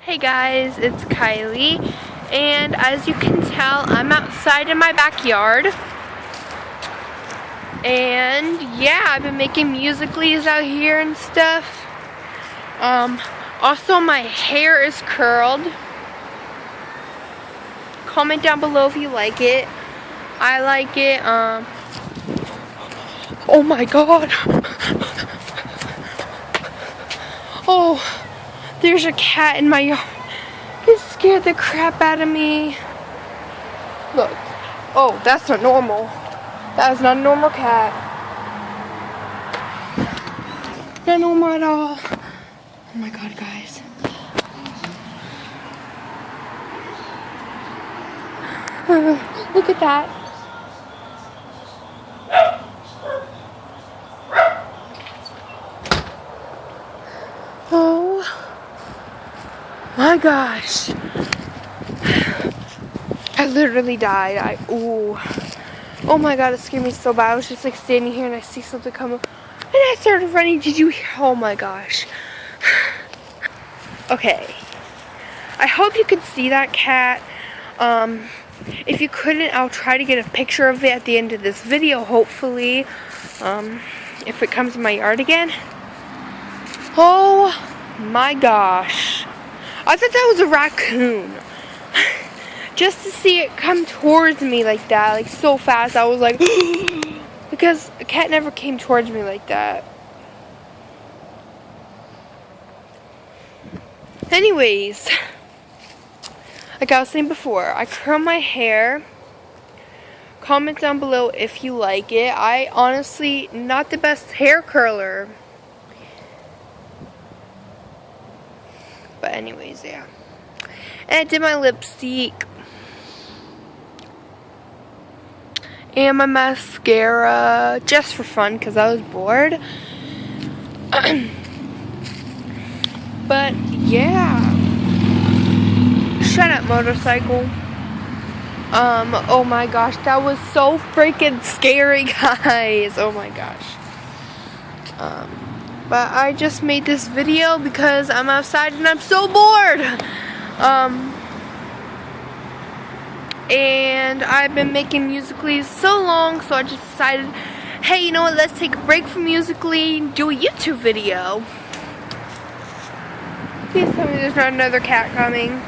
Hey guys, it's Kylie, and as you can tell, I'm outside in my backyard. And yeah, I've been making musicallys out here and stuff. Also my hair is curled. Comment down below if you like it. I like it. Oh my god. Oh, there's a cat in my yard. It scared the crap out of me. Look. Oh, that's not normal. That is not a normal cat. Not normal at all. Oh my god, guys. Look at that. Oh my gosh. I literally died. Oh my god, it scared me so bad. I was just like standing here and I see something come up and I started running. Did you hear? Oh my gosh. Okay. I hope you could see that cat. If you couldn't, I'll try to get a picture of it at the end of this video, hopefully. If it comes in my yard again. Oh my gosh. I thought that was a raccoon. Just to see it come towards me like that, like so fast, I was like, because a cat never came towards me like that. Anyways, like I was saying before, I curl my hair. Comment down below if you like it. I honestly, not the best hair curler. But anyways, yeah. And I did my lipstick. And my mascara, just for fun, because I was bored. But, yeah. Shut up, motorcycle. Oh my gosh, that was so freaking scary, guys. Oh my gosh. But I just made this video because I'm outside and I'm so bored. And I've been making musicallys so long, so I just decided, hey, you know what, let's take a break from Musical.ly and do a YouTube video. Please tell me there's not another cat coming.